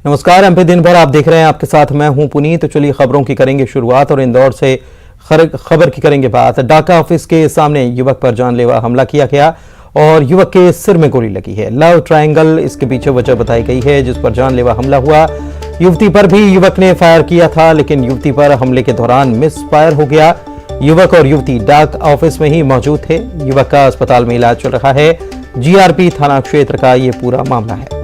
नमस्कार, एमपी दिन भर आप देख रहे हैं। आपके साथ मैं हूं पुनीत। तो चलिए खबरों की करेंगे शुरुआत और इंदौर से खबर की करेंगे बात। डाका ऑफिस के सामने युवक पर जानलेवा हमला किया गया और युवक के सिर में गोली लगी है। लव ट्रायंगल इसके पीछे वजह बताई गई है जिस पर जानलेवा हमला हुआ। युवती पर भी युवक ने फायर किया था, लेकिन युवती पर हमले के दौरान मिस फायर हो गया। युवक और युवती डाक ऑफिस में ही मौजूद थे। युवक का अस्पताल में इलाज चल रहा है। जीआरपी थाना क्षेत्र का यह पूरा मामला है।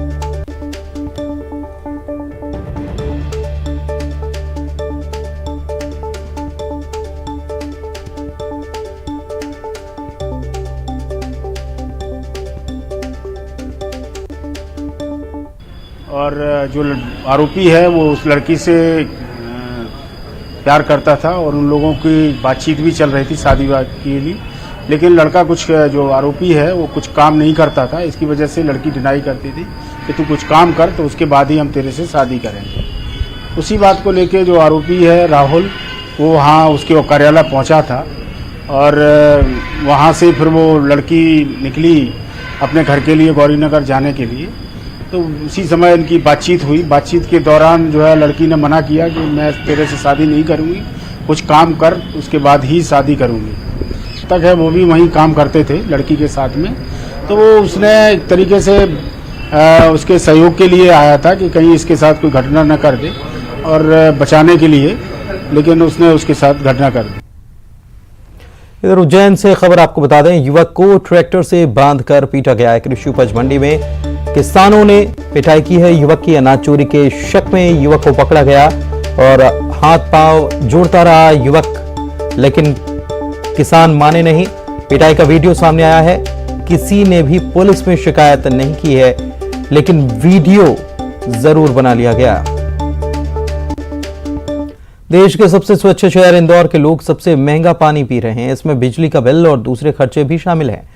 और जो आरोपी है वो उस लड़की से प्यार करता था और उन लोगों की बातचीत भी चल रही थी शादी के लिए, लेकिन लड़का कुछ जो आरोपी है वो कुछ काम नहीं करता था। इसकी वजह से लड़की डिनाई करती थी कि तू कुछ काम कर तो उसके बाद ही हम तेरे से शादी करेंगे। उसी बात को लेके जो आरोपी है राहुल, वो वहाँ उसके कार्यालय पहुँचा था और वहाँ से फिर वो लड़की निकली अपने घर के लिए गौरीनगर जाने के लिए। तो उसी समय इनकी बातचीत हुई। बातचीत के दौरान जो है लड़की ने मना किया कि मैं तेरे से शादी नहीं करूँगी, कुछ काम कर उसके बाद ही शादी करूँगी। तक है वो भी वहीं काम करते थे लड़की के साथ में। तो वो उसने एक तरीके से उसके सहयोग के लिए आया था कि कहीं इसके साथ कोई घटना न कर दे और बचाने के लिए, लेकिन उसने उसके साथ घटना कर दी। इधर उज्जैन से खबर आपको बता दें, युवक को ट्रैक्टर से बांधकर पीटा गया है। कृषि उपज मंडी में किसानों ने पिटाई की है। युवक की अनाज चोरी के शक में युवक को पकड़ा गया और हाथ पांव जोड़ता रहा युवक, लेकिन किसान माने नहीं। पिटाई का वीडियो सामने आया है। किसी ने भी पुलिस में शिकायत नहीं की है, लेकिन वीडियो जरूर बना लिया गया। देश के सबसे स्वच्छ शहर इंदौर के लोग सबसे महंगा पानी पी रहे हैं। इसमें बिजली का बिल और दूसरे खर्चे भी शामिल हैं।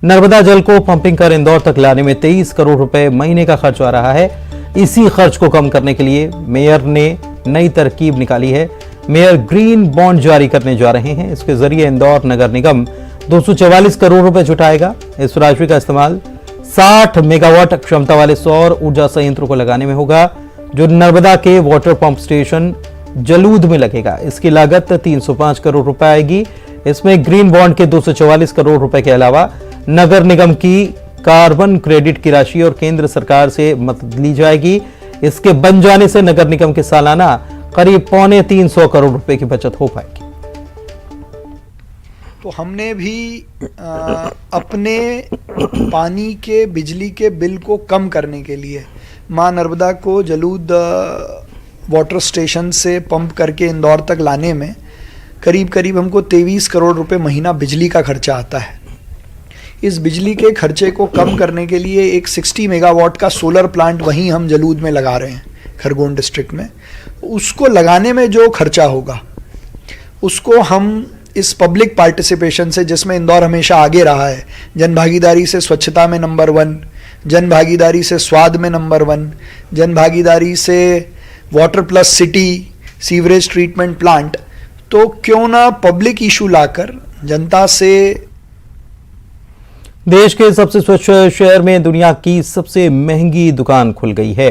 नर्मदा जल को पंपिंग कर इंदौर तक लाने में 23 करोड़ रुपए महीने का खर्च आ रहा है। इसी खर्च को कम करने के लिए मेयर ने नई तरकीब निकाली है। मेयर ग्रीन बॉन्ड जारी करने जा रहे हैं। इसके जरिए इंदौर नगर निगम 244 करोड़ रुपए जुटाएगा। इस राशि का इस्तेमाल 60 मेगावाट क्षमता वाले सौर ऊर्जा संयंत्रों को लगाने में होगा, जो नर्मदा के वाटर पंप स्टेशन जलूद में लगेगा। इसकी लागत 305 करोड़ रुपए आएगी। इसमें ग्रीन बॉन्ड के 244 करोड़ रुपए के अलावा नगर निगम की कार्बन क्रेडिट की राशि और केंद्र सरकार से मदद ली जाएगी। इसके बन जाने से नगर निगम के सालाना करीब 325 करोड़ रुपए की बचत हो पाएगी। तो हमने भी अपने पानी के बिजली के बिल को कम करने के लिए मां नर्मदा को जलूद वाटर स्टेशन से पंप करके इंदौर तक लाने में करीब हमको 23 करोड़ रुपए महीना बिजली का खर्चा आता है। इस बिजली के खर्चे को कम करने के लिए एक 60 मेगावाट का सोलर प्लांट वहीं हम जलूद में लगा रहे हैं, खरगोन डिस्ट्रिक्ट में। उसको लगाने में जो खर्चा होगा उसको हम इस पब्लिक पार्टिसिपेशन से, जिसमें इंदौर हमेशा आगे रहा है, जन भागीदारी से स्वच्छता में नंबर 1, जन भागीदारी से स्वाद में नंबर 1, जन भागीदारी से water plus city sewerage treatment plant, तो क्यों ना पब्लिक इशू लाकर जनता से। देश के सबसे स्वच्छ शहर में दुनिया की सबसे महंगी दुकान खुल गई है।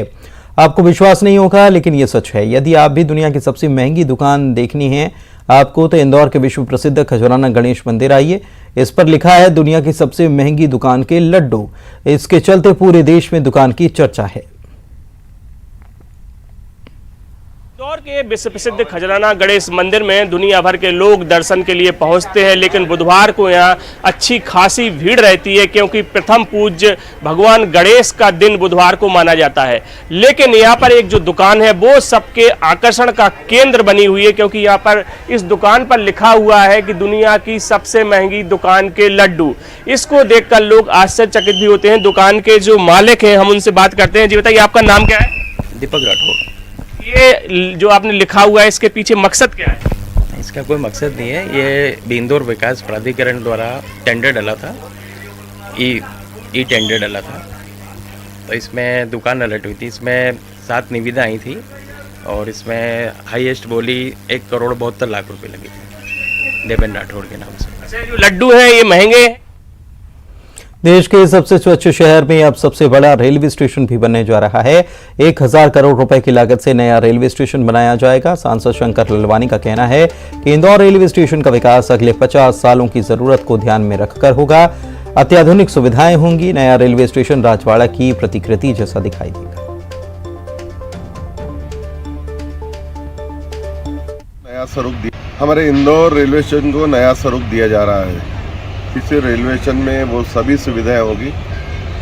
आपको विश्वास नहीं होगा, लेकिन यह सच है। यदि आप भी दुनिया की सबसे महंगी दुकान देखनी है आपको, तो इंदौर के विश्व प्रसिद्ध खजराना गणेश मंदिर आइए। इस पर लिखा है दुनिया की सबसे महंगी दुकान के लड्डू। इसके चलते पूरे देश में दुकान की चर्चा है। इंदौर के विश्व प्रसिद्ध खजराना गणेश मंदिर में दुनिया भर के लोग दर्शन के लिए पहुंचते हैं, लेकिन बुधवार को यहां अच्छी खासी भीड़ रहती है, क्योंकि प्रथम पूज्य भगवान गणेश का दिन बुधवार को माना जाता है। लेकिन यहां पर एक जो दुकान है वो सबके आकर्षण का केंद्र बनी हुई है, क्योंकि यहां पर इस दुकान पर लिखा हुआ है कि दुनिया की सबसे महंगी दुकान के लड्डू। इसको देखकर लोग आश्चर्यचकित भी होते हैं। दुकान के जो मालिक हैं हम उनसे बात करते हैं। जी बताइए, आपका नाम क्या है? दीपक राठौर। ये जो आपने लिखा हुआ है इसके पीछे मकसद क्या है? इसका कोई मकसद नहीं है। ये इंदौर विकास प्राधिकरण द्वारा टेंडर डाला था, ई टेंडर डाला था, तो इसमें दुकान अलर्ट हुई थी। इसमें 7 निविदा आई थी और इसमें हाईएस्ट बोली 1,72,00,000 रुपए लगी थी देवेंद्र राठौर के नाम से। अच्छा, जो लड्डू है ये महंगे हैं? देश के सबसे स्वच्छ शहर में अब सबसे बड़ा रेलवे स्टेशन भी बनने जा रहा है। 1000 करोड़ रुपए की लागत से नया रेलवे स्टेशन बनाया जाएगा। सांसद शंकर ललवानी का कहना है कि इंदौर रेलवे स्टेशन का विकास अगले 50 सालों की जरूरत को ध्यान में रखकर होगा। अत्याधुनिक सुविधाएं होंगी। नया रेलवे स्टेशन राजवाड़ा की प्रतिकृति जैसा दिखाई देगा। नया स्वरूप हमारे इंदौर रेलवे स्टेशन को नया स्वरूप दिया जा रहा है। इस रेलवे स्टेशन में वो सभी सुविधाएं होगी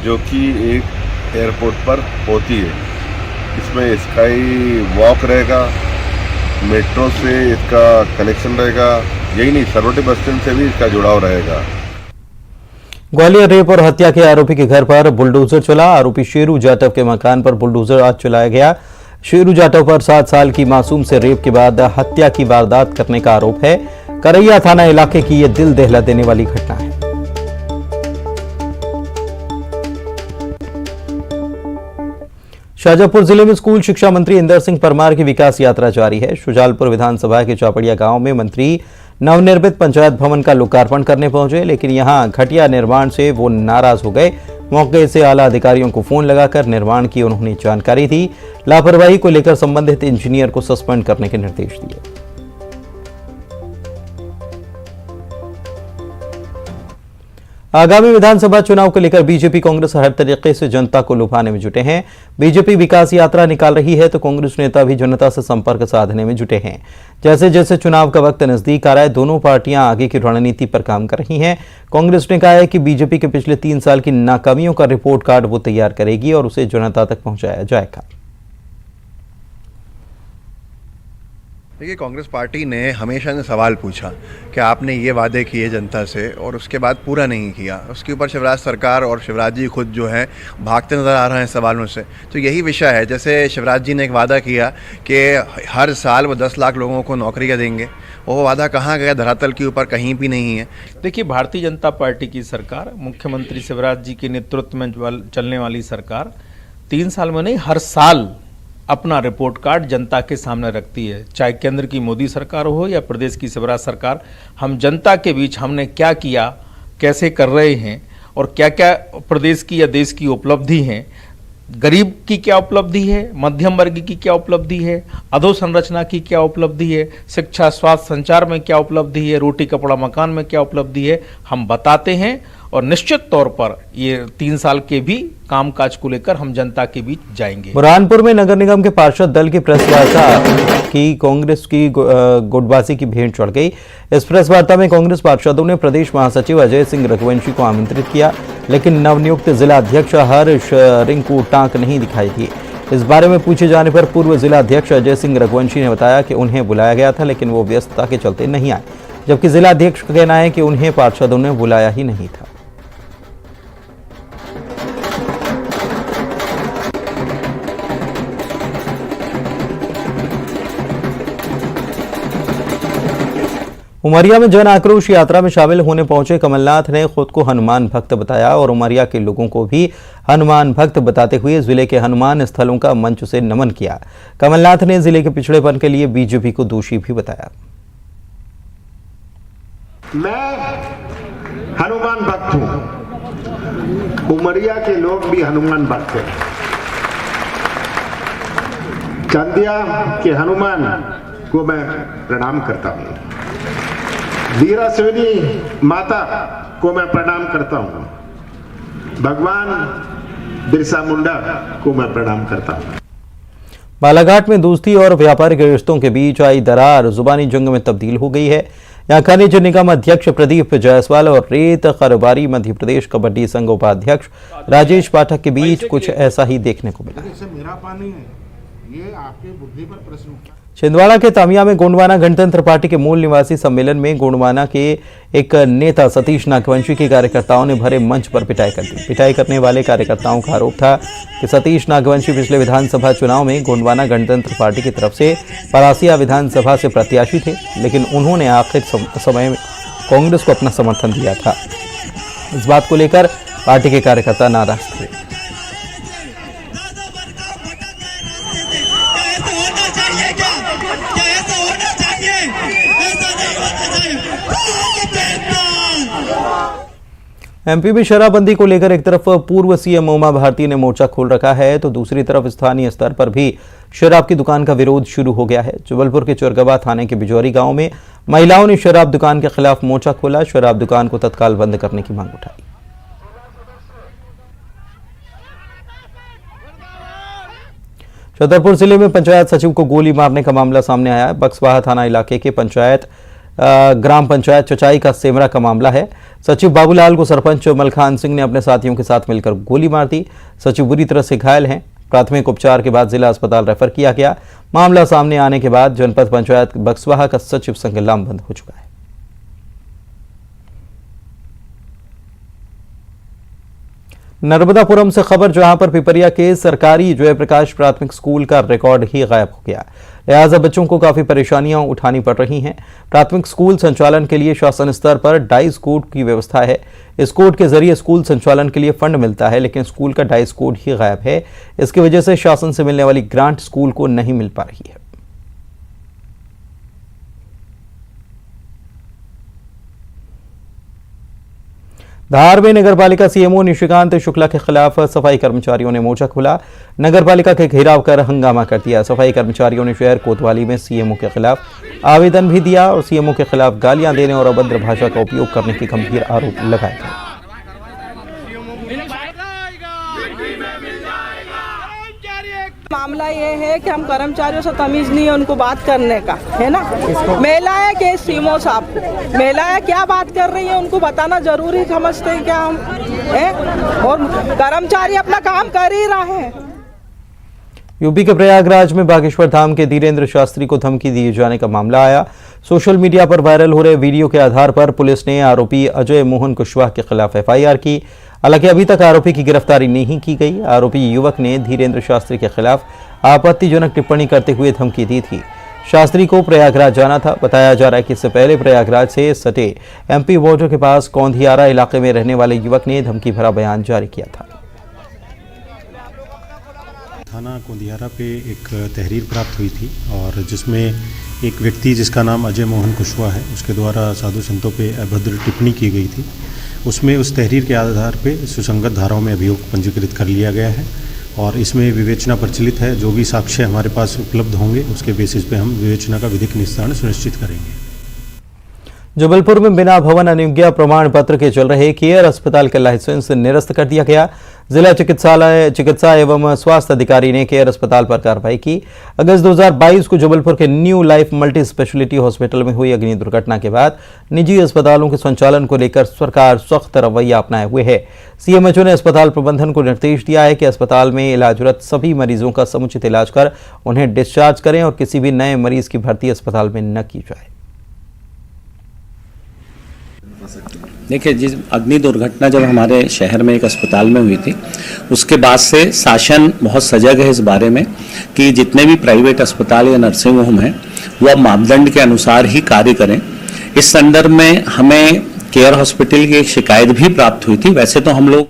जो कि एक एयरपोर्ट पर होती है। इसमें स्काई वॉक रहेगा, मेट्रो से इसका कनेक्शन रहेगा। यही नहीं, सरवटी बस स्टैंड से भी इसका जुड़ाव रहेगा। ग्वालियर रेप और हत्या के आरोपी के घर पर बुलडोजर चला। आरोपी शेरू जाटव के मकान पर बुलडोजर आज चलाया गया। शेरू जाटव पर 7 साल की मासूम से रेप के बाद हत्या की वारदात करने का आरोप है। करैया थाना इलाके की यह दिल दहला देने वाली घटना है। शाजापुर जिले में स्कूल शिक्षा मंत्री इंदर सिंह परमार की विकास यात्रा जारी है। शुजालपुर विधानसभा के चौपड़िया गांव में मंत्री नवनिर्मित पंचायत भवन का लोकार्पण करने पहुंचे, लेकिन यहां घटिया निर्माण से वो नाराज हो गए। मौके से आला अधिकारियों को फोन लगाकर निर्माण की उन्होंने जानकारी दी। लापरवाही को लेकर संबंधित इंजीनियर को सस्पेंड करने के निर्देश दिए। आगामी विधानसभा चुनाव को लेकर बीजेपी कांग्रेस हर तरीके से जनता को लुभाने में जुटे हैं। बीजेपी विकास यात्रा निकाल रही है तो कांग्रेस नेता भी जनता से संपर्क साधने में जुटे हैं। जैसे जैसे चुनाव का वक्त नजदीक आ रहा है, दोनों पार्टियां आगे की रणनीति पर काम कर रही हैं। कांग्रेस ने कहा है कि बीजेपी के पिछले 3 साल की नाकामियों का रिपोर्ट कार्ड वो तैयार करेगी और उसे जनता तक पहुंचाया जाएगा। देखिए, कांग्रेस पार्टी ने हमेशा ने सवाल पूछा कि आपने ये वादे किए जनता से और उसके बाद पूरा नहीं किया। उसके ऊपर शिवराज सरकार और शिवराज जी खुद जो है भागते नज़र आ रहे हैं सवालों से। तो यही विषय है। जैसे शिवराज जी ने एक वादा किया कि हर साल वो 10 लाख लोगों को नौकरियां देंगे, वो वादा कहाँ गया? धरातल के ऊपर कहीं भी नहीं है। देखिए, भारतीय जनता पार्टी की सरकार, मुख्यमंत्री शिवराज जी के नेतृत्व में चलने वाली सरकार 3 साल में नहीं, हर साल अपना रिपोर्ट कार्ड जनता के सामने रखती है। चाहे केंद्र की मोदी सरकार हो या प्रदेश की शिवराज सरकार, हम जनता के बीच हमने क्या किया, कैसे कर रहे हैं और क्या क्या प्रदेश की या देश की उपलब्धि हैं, गरीब की क्या उपलब्धि है, मध्यम वर्ग की क्या उपलब्धि है, अधोसंरचना की क्या उपलब्धि है, शिक्षा स्वास्थ्य संचार में क्या उपलब्धि है, रोटी कपड़ा मकान में क्या उपलब्धि है, हम बताते हैं। और निश्चित तौर पर ये 3 साल के भी कामकाज को लेकर हम जनता के बीच जाएंगे। बुरहानपुर में नगर निगम के पार्षद दल की प्रेस वार्ता की कांग्रेस की गुटबाजी की भेंट चढ़ गई। इस प्रेस वार्ता में कांग्रेस पार्षदों ने प्रदेश महासचिव अजय सिंह रघुवंशी को आमंत्रित किया, लेकिन नवनियुक्त जिला अध्यक्ष हर्ष रिंकू टांक नहीं दिखाई दिए। इस बारे में पूछे जाने पर पूर्व जिला अध्यक्ष अजय सिंह रघुवंशी ने बताया कि उन्हें बुलाया गया था, लेकिन वो व्यस्तता के चलते नहीं आए, जबकि जिला अध्यक्ष का कहना है कि उन्हें पार्षदों ने बुलाया ही नहीं था। उमरिया में जन आक्रोश यात्रा में शामिल होने पहुंचे कमलनाथ ने खुद को हनुमान भक्त बताया और उमरिया के लोगों को भी हनुमान भक्त बताते हुए जिले के हनुमान स्थलों का मंच से नमन किया। कमलनाथ ने जिले के पिछड़ेपन के लिए बीजेपी को दोषी भी बताया। मैं हनुमान भक्त हूं, उमरिया के लोग भी हनुमान भक्त हैं। चंदिया के हनुमान को मैं प्रणाम करता हूं, वीरा सिवनी माता को मैं प्रणाम करता हूं, भगवान बिरसा मुंडा को मैं प्रणाम करता हूं। बालाघाट में दोस्ती और व्यापारिक रिश्तों के बीच आई दरार जुबानी जंग में तब्दील हो गई है। यहां खनिज निगम अध्यक्ष प्रदीप जायसवाल और रेत कारोबारी मध्य प्रदेश कबड्डी संघ उपाध्यक्ष राजेश पाठक के बीच कुछ ऐसा ही देखने को मिला। मेरा पानी है, ये आपके बुद्धि पर प्रश्न उठा। छिंदवाड़ा के तामिया में गोंडवाना गणतंत्र पार्टी के मूल निवासी सम्मेलन में गोंडवाना के एक नेता सतीश नागवंशी के कार्यकर्ताओं ने भरे मंच पर पिटाई कर दी। पिटाई करने वाले कार्यकर्ताओं का आरोप था कि सतीश नागवंशी पिछले विधानसभा चुनाव में गोंडवाना गणतंत्र पार्टी की तरफ से परासिया विधानसभा से प्रत्याशी थे, लेकिन उन्होंने आखिर समय में कांग्रेस को अपना समर्थन दिया था। इस बात को लेकर पार्टी के कार्यकर्ता नाराज थे। एमपी में शराबबंदी को लेकर एक तरफ पूर्व सीएम उमा भारती ने मोर्चा खोल रखा है तो दूसरी तरफ स्थानीय स्तर पर भी शराब की दुकान का विरोध शुरू हो गया है। जबलपुर के चोरगवा थाने के बिजौरी गांव में महिलाओं ने शराब दुकान के खिलाफ मोर्चा खोला, शराब दुकान को तत्काल बंद करने की मांग उठाई। छतरपुर जिले में पंचायत सचिव को गोली मारने का मामला सामने आया है। बक्सवाहा थाना इलाके के ग्राम पंचायत चचाई का सेमरा का मामला है। सचिव बाबूलाल को सरपंच मलखान सिंह ने अपने साथियों के साथ मिलकर गोली मार दी। सचिव बुरी तरह से घायल हैं। प्राथमिक उपचार के बाद जिला अस्पताल रेफर किया गया। मामला सामने आने के बाद जनपद पंचायत बक्सवाहा का सचिव संघ लामबंद हो चुका है। नर्मदापुरम से खबर, जहां पर पिपरिया के सरकारी जयप्रकाश प्राथमिक स्कूल का रिकॉर्ड ही गायब हो गया, लिहाजा बच्चों को काफी परेशानियां उठानी पड़ रही हैं। प्राथमिक स्कूल संचालन के लिए शासन स्तर पर डाइस कोड की व्यवस्था है। इस कोड के जरिए स्कूल संचालन के लिए फंड मिलता है, लेकिन स्कूल का डाइस कोड ही गायब है। इसकी वजह से शासन से मिलने वाली ग्रांट स्कूल को नहीं मिल पा रही है। धार में नगरपालिका सीएमओ निशिकांत शुक्ला के खिलाफ सफाई कर्मचारियों ने मोर्चा खोला। नगरपालिका के घेराव कर हंगामा कर दिया। सफाई कर्मचारियों ने शहर कोतवाली में सीएमओ के खिलाफ आवेदन भी दिया और सीएमओ के खिलाफ गालियां देने और अभद्र भाषा का उपयोग करने के गंभीर आरोप लगाए गए। मामला ये है कि हम कर्मचारियों से तमीज नहीं है उनको बात करने का, है ना। महिलाएं के सीएमओ साहब को महिलाएं क्या बात कर रही है उनको बताना जरूरी समझते हैं क्या हम है, और कर्मचारी अपना काम कर ही रहे हैं। यूपी के प्रयागराज में बागेश्वर धाम के धीरेन्द्र शास्त्री को धमकी दिए जाने का मामला आया। सोशल मीडिया पर वायरल हो रहे वीडियो के आधार पर पुलिस ने आरोपी अजय मोहन कुशवाहा के खिलाफ एफआईआर की। हालांकि अभी तक आरोपी की गिरफ्तारी नहीं की गई। आरोपी युवक ने धीरेन्द्र शास्त्री के खिलाफ आपत्तिजनक टिप्पणी करते हुए धमकी दी थी। शास्त्री को प्रयागराज जाना था। बताया जा रहा है कि इससे पहले प्रयागराज से सटे एमपी बॉर्डर के पास कौंधियारा इलाके में रहने वाले युवक ने धमकी भरा बयान जारी किया था। थाना कौंधियारा पे एक तहरीर प्राप्त हुई थी और जिसमें एक व्यक्ति जिसका नाम अजय मोहन कुशवाहा है उसके द्वारा साधु संतों पे अभद्र टिप्पणी की गई थी। उसमें उस तहरीर के आधार पे सुसंगत धाराओं में अभियोग पंजीकृत कर लिया गया है और इसमें विवेचना प्रचलित है। जो भी साक्ष्य हमारे पास उपलब्ध होंगे उसके बेसिस पे हम विवेचना का विधिक निस्तारण सुनिश्चित करेंगे। जबलपुर में बिना भवन अनुज्ञा प्रमाण पत्र के चल रहे केयर अस्पताल का लाइसेंस निरस्त कर दिया गया। जिला चिकित्सा एवं स्वास्थ्य अधिकारी ने केयर अस्पताल पर कार्रवाई की। अगस्त 2022 को जबलपुर के new life multi speciality hospital में हुई अग्नि दुर्घटना के बाद निजी अस्पतालों के संचालन को लेकर सरकार सख्त रवैया अपनाए हुए है। सीएमएचओ ने अस्पताल प्रबंधन को निर्देश दिया है कि अस्पताल में इलाजरत सभी मरीजों का समुचित इलाज कर उन्हें डिस्चार्ज करें और किसी भी नए मरीज की भर्ती अस्पताल में न की जाए। देखिए, जिस अग्नि दुर्घटना जब हमारे शहर में एक अस्पताल में हुई थी उसके बाद से शासन बहुत सजग है इस बारे में कि जितने भी प्राइवेट अस्पताल या नर्सिंग होम हैं वो अब मापदंड के अनुसार ही कार्य करें। इस संदर्भ में हमें केयर हॉस्पिटल की एक शिकायत भी प्राप्त हुई थी। वैसे तो हम लोग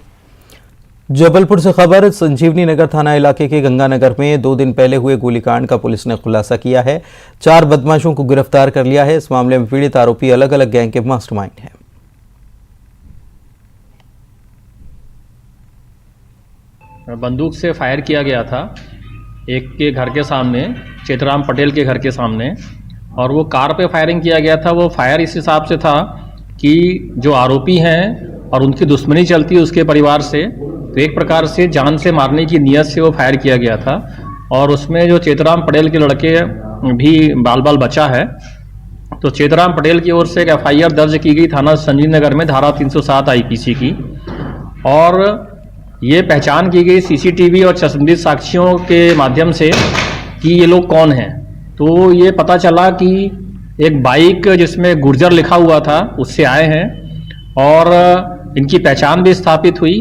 जबलपुर से खबर, संजीवनी नगर थाना इलाके के गंगानगर में 2 दिन पहले हुए गोलीकांड का पुलिस ने खुलासा किया है। 4 बदमाशों को गिरफ्तार कर लिया है। इस मामले में पीड़ित आरोपी अलग अलग गैंग के मास्टरमाइंड हैं। बंदूक से फायर किया गया था एक के घर के सामने, चेतराम पटेल के घर के सामने, और वो कार पे फायरिंग किया गया था। वो फायर इस हिसाब से था कि जो आरोपी हैं और उनकी दुश्मनी चलती है उसके परिवार से, तो एक प्रकार से जान से मारने की नीयत से वो फायर किया गया था। और उसमें जो चेतराम पटेल के लड़के भी बाल बचा है। तो चेतराम पटेल की ओर से एक एफआईआर दर्ज की गई थाना संजीव नगर में धारा 307 आईपीसी की, और ये पहचान की गई सीसीटीवी और चश्मदीद साक्ष्यों के माध्यम से कि ये लोग कौन हैं। तो ये पता चला कि एक बाइक जिसमें गुर्जर लिखा हुआ था उससे आए हैं और इनकी पहचान भी स्थापित हुई।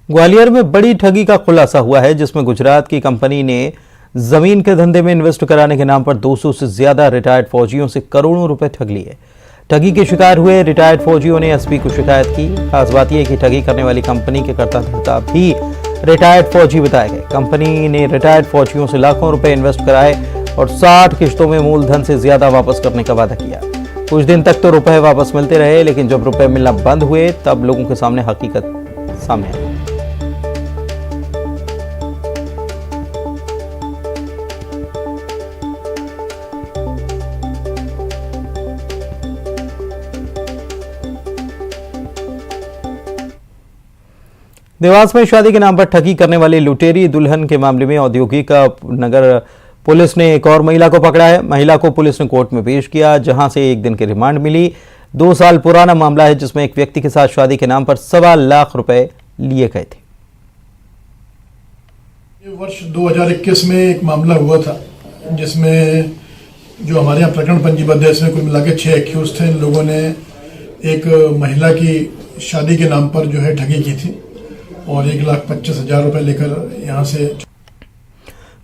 ग्वालियर में बड़ी ठगी का खुलासा हुआ है जिसमें गुजरात की कंपनी ने जमीन के धंधे में इन्वेस्ट कराने के नाम पर 200 से ज्यादा रिटायर्ड फौजियों से करोड़ों रुपए ठग लिए। ठगी के शिकार हुए रिटायर्ड फौजियों ने एसपी को शिकायत की। खास बात यह कि ठगी करने वाली कंपनी के कर्ता धर्ता भी रिटायर्ड फौजी बताए गए। कंपनी ने रिटायर्ड फौजियों से लाखों रुपए इन्वेस्ट कराए और 60 किश्तों में मूलधन से ज्यादा वापस करने का वादा किया। कुछ दिन तक तो रुपए वापस मिलते रहे, लेकिन जब रुपए मिलना बंद हुए तब लोगों के सामने हकीकत सामने आई। देवास में शादी के नाम पर ठगी करने वाली लुटेरी दुल्हन के मामले में औद्योगिक नगर पुलिस ने एक और महिला को पकड़ा है। महिला को पुलिस ने कोर्ट में पेश किया, जहां से 1 दिन की रिमांड मिली। 2 साल पुराना मामला है, जिसमें एक व्यक्ति के साथ शादी के नाम पर 1.25 लाख रुपए लिए गए थे। वर्ष 2021 में एक मामला हुआ था, जिसमें जो हमारे यहाँ प्रकरण पंजीबद्ध है, इसमें कुल मिला के 6 एक्यूज थे। इन लोगों ने एक महिला की शादी के नाम पर जो है ठगी की थी और 1,25,000 रुपए लेकर यहाँ से।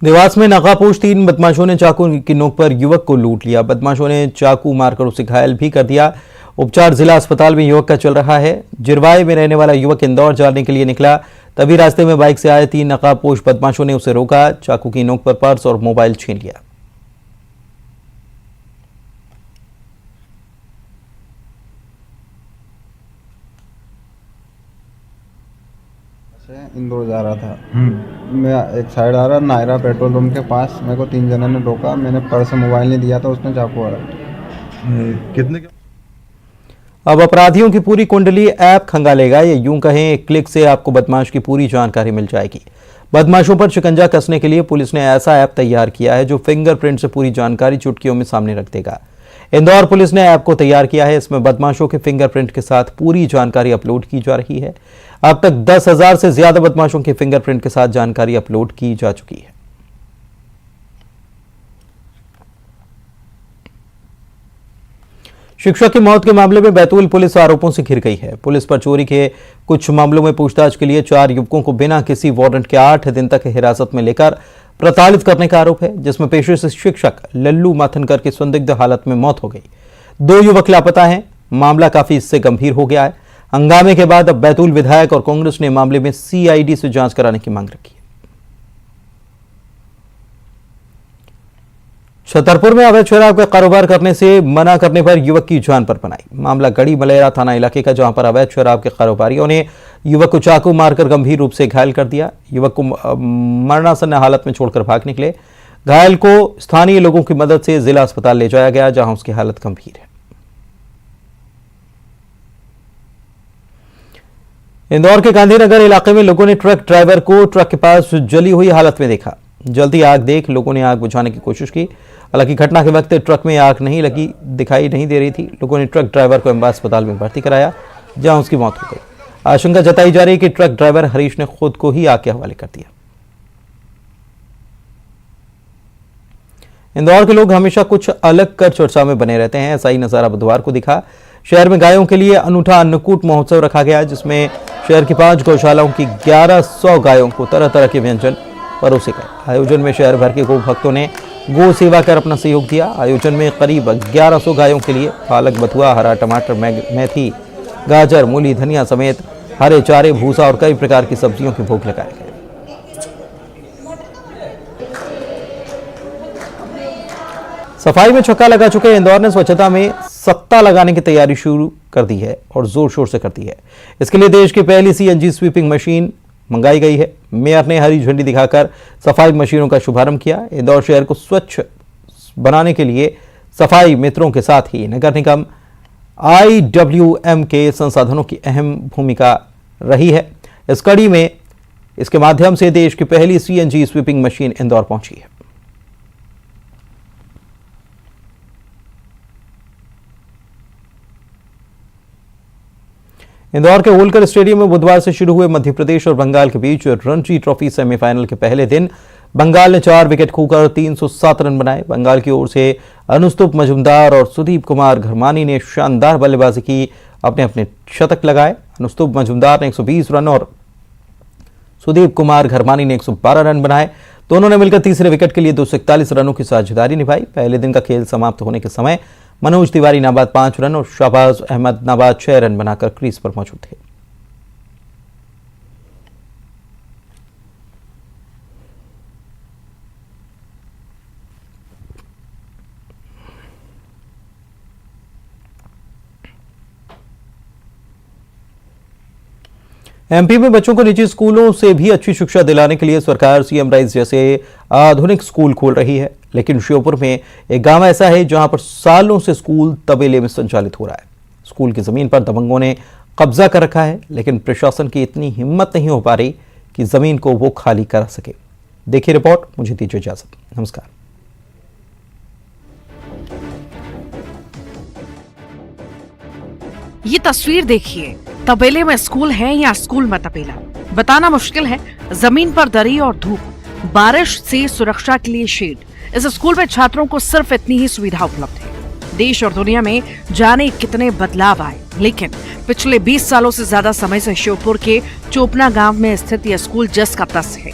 देवास में नकाबपोश 3 बदमाशों ने चाकू की नोक पर युवक को लूट लिया। बदमाशों ने चाकू मारकर उसे घायल भी कर दिया। उपचार जिला अस्पताल में युवक का चल रहा है। जिरवाई में रहने वाला युवक इंदौर जाने के लिए निकला, तभी रास्ते में बाइक से आए 3 नकाबपोश बदमाशों ने उसे रोका। चाकू की नोक पर पर्स और मोबाइल छीन लिया। इंदौर जा रहा था, मैं एक साइड आ रहा नायरा पेट्रोल पंप के पास, मेरे को 3 जनों ने रोका। मैंने पर्स मोबाइल नहीं दिया था, उसने चाकू मारा। कितने अब अपराधियों की पूरी कुंडली ऐप खंगालेगा। ये यूं कहें, एक क्लिक से आपको बदमाश की पूरी जानकारी मिल जाएगी। बदमाशों पर शिकंजा कसने के लिए पुलिस ने ऐसा ऐप तैयार किया है जो फिंगरप्रिंट से पूरी जानकारी चुटकियों में सामने रख देगा। इंदौर पुलिस ने ऐप को तैयार किया है। इसमें बदमाशों के फिंगरप्रिंट के साथ पूरी जानकारी अपलोड की जा रही है। अब तक 10,000 से ज्यादा बदमाशों के फिंगरप्रिंट के साथ जानकारी अपलोड की जा चुकी है। शिक्षक की मौत के मामले में बैतूल पुलिस आरोपों से घिर गई है। पुलिस पर चोरी के कुछ मामलों में पूछताछ के लिए 4 युवकों को बिना किसी वारंट के 8 दिन तक हिरासत में लेकर प्रताड़ित करने का आरोप है, जिसमें पेशे से शिक्षक लल्लू माथनकर की संदिग्ध हालत में मौत हो गई। 2 युवक लापता हैं। मामला काफी इससे गंभीर हो गया है। हंगामे के बाद अब बैतूल विधायक और कांग्रेस ने मामले में सीआईडी से जांच कराने की मांग रखी है। छतरपुर में अवैध शराब का कारोबार करने से मना करने पर युवक की जान पर पनाई। मामला गढ़ी मलेरा थाना इलाके का, जहां पर अवैध शराब के कारोबारियों ने युवक को चाकू मारकर गंभीर रूप से घायल कर दिया। युवक को मरणासन्न हालत में छोड़कर भाग निकले। घायल को स्थानीय लोगों की मदद से जिला अस्पताल ले जाया गया, जहां उसकी हालत गंभीर है। इंदौर के गांधीनगर इलाके में लोगों ने ट्रक ड्राइवर को ट्रक के पास जली हुई हालत में देखा। जल्दी आग देख लोगों ने आग बुझाने की कोशिश की। हालांकि घटना के वक्त ट्रक में आग नहीं लगी, दिखाई नहीं दे रही थी। लोगों ने ट्रक ड्राइवर को एम्बा अस्पताल में भर्ती कराया, जहां उसकी मौत हो गई। आशंका जताई जा रही है कि ट्रक ड्राइवर हरीश ने खुद को ही आग के हवाले कर दिया। इंदौर के लोग हमेशा कुछ अलग कर चर्चा में बने रहते हैं। ऐसा ही नजारा बुधवार को दिखा। शहर में गायों के लिए अनूठा अन्नकूट महोत्सव रखा गया, जिसमें शहर की 5 गौशालाओं की 1100 गायों को तरह तरह के व्यंजन परोसे गए। आयोजन में शहर भर के गो भक्तों ने गो सेवा कर अपना सहयोग दिया। आयोजन में करीब 1100 गायों के लिए पालक, बथुआ, हरा टमाटर, मेथी, गाजर, मूली, धनिया समेत हरे चारे, भूसा और कई प्रकार की सब्जियों के भोग लगाए गए। सफाई में छक्का लगा चुके इंदौर ने स्वच्छता में सत्ता लगाने की तैयारी शुरू कर दी है और जोर शोर से कर दी है। इसके लिए देश की पहली सीएनजी स्वीपिंग मशीन मंगाई गई है। मेयर ने हरी झंडी दिखाकर सफाई मशीनों का शुभारंभ किया। इंदौर शहर को स्वच्छ बनाने के लिए सफाई मित्रों के साथ ही नगर निगम IWM के संसाधनों की अहम भूमिका रही है। इस कड़ी में इसके माध्यम से देश की पहली सीएनजी स्वीपिंग मशीन इंदौर पहुंची है। इंदौर के होलकर स्टेडियम में बुधवार से शुरू हुए मध्य प्रदेश और बंगाल के बीच रणजी ट्रॉफी सेमीफाइनल के पहले दिन बंगाल ने 4 विकेट खोकर 307 रन बनाए। बंगाल की ओर से अनुस्तुप मजुमदार और सुदीप कुमार घरमानी ने शानदार बल्लेबाजी की, अपने अपने शतक लगाए। अनुस्तुप मजुमदार ने 120 रन और सुदीप कुमार घरमानी ने 112 रन बनाए। दोनों ने मिलकर तीसरे विकेट के लिए 241 रनों की साझेदारी निभाई। पहले दिन का खेल समाप्त होने के समय मनोज तिवारी नाबाद 5 रन और शाहबाज अहमद नाबाद 6 रन बनाकर क्रीज पर मौजूद थे। एमपी में बच्चों को निजी स्कूलों से भी अच्छी शिक्षा दिलाने के लिए सरकार सीएम राइज जैसे आधुनिक स्कूल खोल रही है, लेकिन श्योपुर में एक गांव ऐसा है जहां पर सालों से स्कूल तबेले में संचालित हो रहा है। स्कूल की जमीन पर दबंगों ने कब्जा कर रखा है, लेकिन प्रशासन की इतनी हिम्मत नहीं हो पा रही कि जमीन को वो खाली करा सके। देखिए रिपोर्ट, मुझे दीजिए इजाजत। नमस्कार। ये तस्वीर देखिए, तबेले में स्कूल है या स्कूल में तबेला, बताना मुश्किल है। जमीन पर दरी और धूप, बारिश से सुरक्षा के लिए शेड। इस स्कूल में छात्रों को सिर्फ इतनी ही सुविधा उपलब्ध है। देश और दुनिया में जाने कितने बदलाव आए, लेकिन पिछले 20 सालों से ज्यादा समय से श्योपुर के चोपना गांव में स्थित यह स्कूल जस का तस है।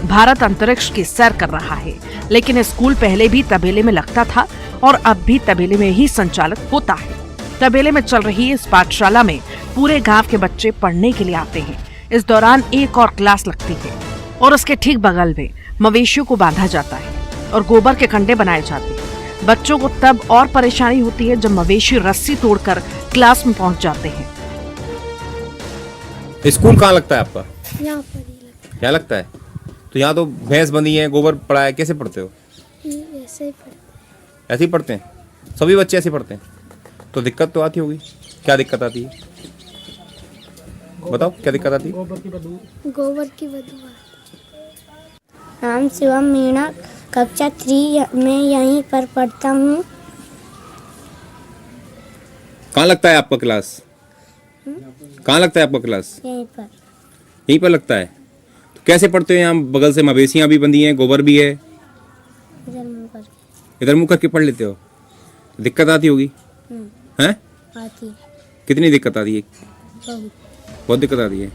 भारत अंतरिक्ष की सैर कर रहा है, लेकिन स्कूल पहले भी तबेले में लगता था और अब भी तबेले में ही संचालित होता है। तबेले में चल रही इस पाठशाला में पूरे गांव के बच्चे पढ़ने के लिए आते हैं। इस दौरान एक और क्लास लगती है और उसके ठीक बगल में मवेशियों को बांधा जाता है और गोबर के कंडे बनाए जाते हैं। बच्चों को तब और परेशानी होती है जब मवेशी रस्सी तोड़कर क्लास में पहुंच जाते हैं। स्कूल कहाँ लगता है आपका? यहाँ पर ही लगता है। यहाँ लगता है? तो यहाँ तो भैंस बंधी है, गोबर पड़ा है, कैसे पढ़ते हो? ऐसे ही पढ़ते हैं। ऐसे ही पढ़ते हैं? सभी बच्चे ऐसे पढ़ते हैं? तो दिक्कत तो आती होगी। क्या दिक्कत आती है बताओ, क्या दिक्कत आती है? गोबर की बदबू। नाम शिवम मीणा, कक्षा 3 में यहीं पर पढ़ता हूँ। कहाँ लगता है आपका क्लास? कहाँ लगता है आपका क्लास? यहीं पर लगता है। तो कैसे पढ़ते हो? यहाँ बगल से मवेशियाँ भी बंधी हैं, गोबर भी है, इधर मुँह करके पढ़ लेते हो? दिक्कत आती होगी हैं? आती है। कितनी दिक्कत आती है? बहुत दिक्कत आती है।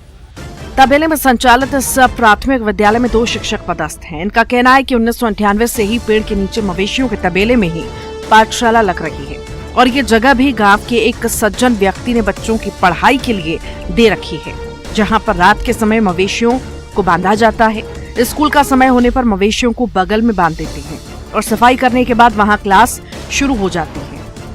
तबेले में संचालित इस प्राथमिक विद्यालय में 2 शिक्षक पदस्थ हैं। इनका कहना है कि 1998 से ही पेड़ के नीचे मवेशियों के तबेले में ही पाठशाला लग रही है और ये जगह भी गांव के एक सज्जन व्यक्ति ने बच्चों की पढ़ाई के लिए दे रखी है, जहां पर रात के समय मवेशियों को बांधा जाता है। स्कूल का समय होने पर मवेशियों को बगल में बांध देते हैं और सफाई करने के बाद वहाँ क्लास शुरू हो जाती है।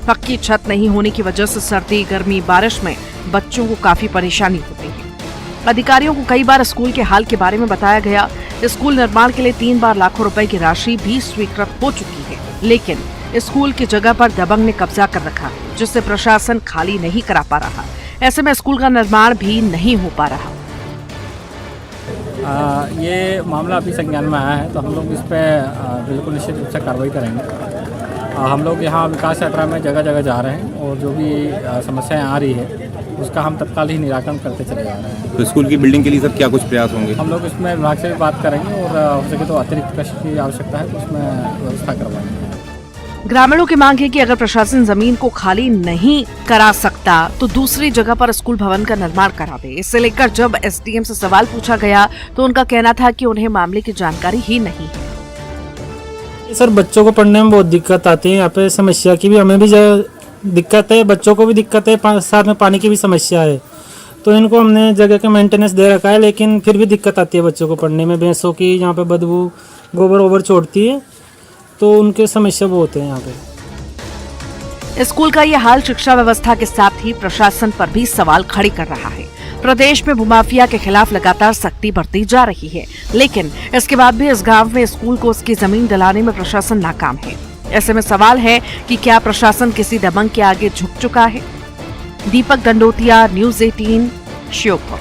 पक्की छत नहीं होने की वजह से सर्दी, गर्मी, बारिश में बच्चों को काफी परेशानी होती है। अधिकारियों को कई बार स्कूल के हाल के बारे में बताया गया। स्कूल निर्माण के लिए 3 बार लाखों रुपए की राशि भी स्वीकृत हो चुकी है, लेकिन स्कूल की जगह पर दबंग ने कब्जा कर रखा, जिससे प्रशासन खाली नहीं करा पा रहा। ऐसे में स्कूल का निर्माण भी नहीं हो पा रहा। ये मामला अभी संज्ञान में आया है, तो हम लोग इस पर बिल्कुल निश्चित रूप से कार्रवाई करेंगे। हम लोग यहाँ विकास यात्रा में जगह जगह जा रहे हैं और जो भी समस्याएं आ रही है उसका हम तत्काल ही निराकरण करते चले जा रहे हैं। तो स्कूल की बिल्डिंग के लिए सर क्या कुछ प्रयास होंगे? हम लोग इसमें विभाग से भी बात करेंगे और हो सके तो अतिरिक्त कष्ट की आवश्यकता है तो उसमें व्यवस्था करवाएंगे। ग्रामीणों की मांग है कि अगर प्रशासन जमीन को खाली नहीं करा सकता तो दूसरी जगह पर स्कूल भवन का निर्माण करा दे। इससे लेकर जब एसडीएम से सवाल पूछा गया तो उनका कहना था कि उन्हें मामले की जानकारी ही नहीं है। सर बच्चों को पढ़ने में बहुत दिक्कत आती है, यहाँ पे समस्या की भी हमें भी दिक्कत है, बच्चों को भी दिक्कत है, साथ में पानी की भी समस्या है। तो इनको हमने जगह का मेंटेनेंस दे रखा है, लेकिन फिर भी दिक्कत आती है बच्चों को पढ़ने में। भैंसों की यहाँ पे बदबू, गोबर वोबर छोड़ती है, तो उनके समस्या बहुत है यहाँ पे। स्कूल का ये हाल शिक्षा व्यवस्था के साथ ही प्रशासन पर भी सवाल खड़े कर रहा है। प्रदेश में भूमाफिया के खिलाफ लगातार सख्ती बढ़ती जा रही है, लेकिन इसके बाद भी इस गांव में स्कूल को उसकी जमीन दिलाने में प्रशासन नाकाम है। ऐसे में सवाल है कि क्या प्रशासन किसी दबंग के आगे झुक चुका है? दीपक दंडोतिया, न्यूज़ 18, श्योपुर।